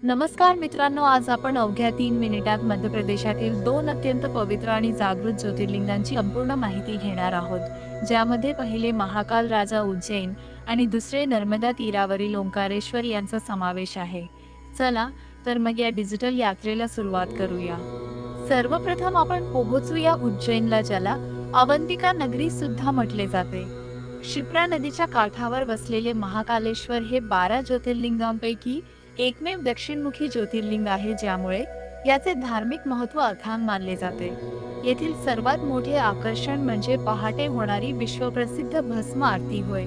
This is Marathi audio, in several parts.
नमस्कार मित्रांनो, आज आपण अवघ्या 3 मिनिटात मध्य प्रदेशातील दोन अत्यंत पवित्र आणि जागृत ज्योतिर्लिंगांची संपूर्ण माहिती घेणार आहोत, ज्यामध्ये पहिले महाकाल राजा उज्जैन आणि दुसरे नर्मदा तीरावरील ओंकारेश्वर यांचा समावेश आहे. चला तर मग या डिजिटल यात्रेला सुरुवात करूया. सर्वप्रथम आपण पोहोचूया उज्जैनला, ज्याला अवंतिका नगरी सुद्धा म्हटले जाते. क्षिप्रा नदीच्या काठावर बसलेले महाकालेश्वर हे 12 ज्योतिर्लिंगांपैकी एकमेव दक्षिणमुखी ज्योतिर्लिंग आहे, ज्यामुळे याचे धार्मिक महत्त्व अथांग मानले जाते. येथील सर्वात मोठे आकर्षण म्हणजे पहाटे होणारी विश्वप्रसिद्ध भस्म आरती होय.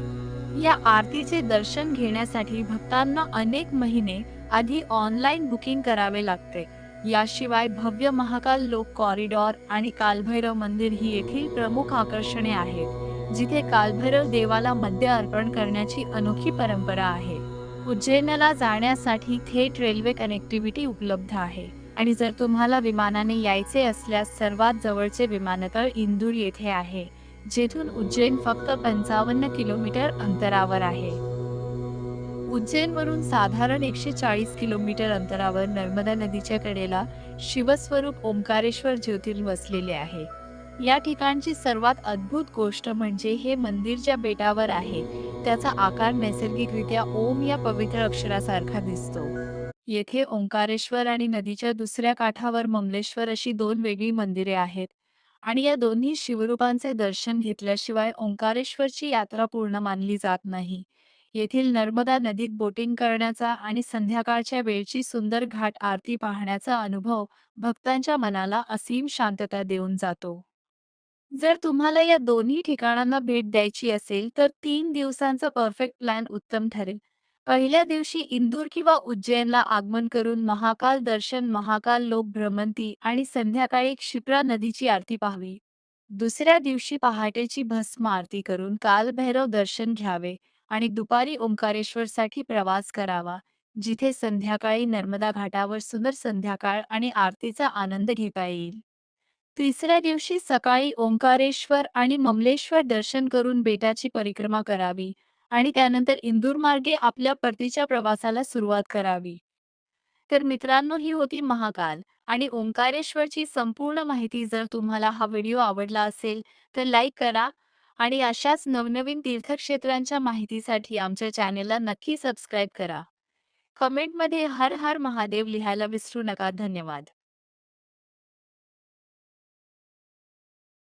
या आरतीचे दर्शन घेण्यासाठी भक्तांना अनेक महिने आधी ऑनलाईन बुकिंग करावे लागते. याशिवाय भव्य महाकाल लोक कॉरिडॉर आणि कालभैरव मंदिर ही येथील प्रमुख आकर्षणे आहेत, जिथे कालभैरव देवाला मद्य अर्पण करण्याची अनोखी परंपरा आहे. उज्जैनला जाण्यासाठी थेट रेल्वे कनेक्टिव्हिटी उपलब्ध आहे आणि जर तुम्हाला विमानाने यायचे असल्यास सर्वात जवळचे विमानतळ इंदूर येथे आहे, जेथून उज्जैन फक्त 55 किलोमीटर अंतरावर आहे. उज्जैनवरून साधारण 140 किलोमीटर अंतरावर नर्मदा नदीच्या कडेला शिवस्वरूप ओंकारेश्वर ज्योतिर्लिंग वसलेले आहे. या ठिकाणची सर्वात अद्भुत गोष्ट म्हणजे हे मंदिर ज्या बेटावर आहे त्याचा आकार नैसर्गिकरित्या ओम या पवित्र अक्षरासारखा दिसतो. येथे ओंकारेश्वर आणि नदीच्या दुसऱ्या काठावर ममलेश्वर अशी दोन वेगळी मंदिरे आहेत आणि या दोन्ही शिवरूपांचे दर्शन घेतल्याशिवाय ओंकारेश्वरची यात्रा पूर्ण मानली जात नाही. येथील नर्मदा नदीत बोटिंग करण्याचा आणि संध्याकाळच्या वेळची सुंदर घाट आरती पाहण्याचा अनुभव भक्तांच्या मनाला असीम शांतता देऊन जातो. जर तुम्हाला या दोन्ही ठिकाणांना भेट द्यायची असेल तर 3 दिवसांचा परफेक्ट प्लॅन उत्तम ठरेल. पहिल्या दिवशी इंदूर किंवा उज्जैनला आगमन करून महाकाल दर्शन, महाकाल लोक भ्रमंती आणि संध्याकाळी क्षिप्रा नदीची आरती पाहावी. दुसऱ्या दिवशी पहाटेची भस्म आरती करून कालभैरव दर्शन घ्यावे आणि दुपारी ओंकारेश्वरसाठी प्रवास करावा, जिथे संध्याकाळी नर्मदा घाटावर सुंदर संध्याकाळ आणि आरतीचा आनंद घेता येईल. तिसऱ्या दिवशी सकाळी ओंकारेश्वर आणि ममलेश्वर दर्शन करून बेटाची परिक्रमा करावी आणि त्यानंतर इंदूर मार्गे आपल्या परतीच्या प्रवासाला सुरुवात करावी. तर मित्रांनो, ही होती महाकाल आणि ओंकारेश्वरची संपूर्ण माहिती. जर तुम्हाला हा व्हिडिओ आवडला असेल तर लाईक करा आणि अशाच नवनवीन तीर्थक्षेत्रांच्या माहितीसाठी आमच्या चॅनेलला नक्की सबस्क्राईब करा. कमेंटमध्ये हर हर महादेव लिहायला विसरू नका. धन्यवाद.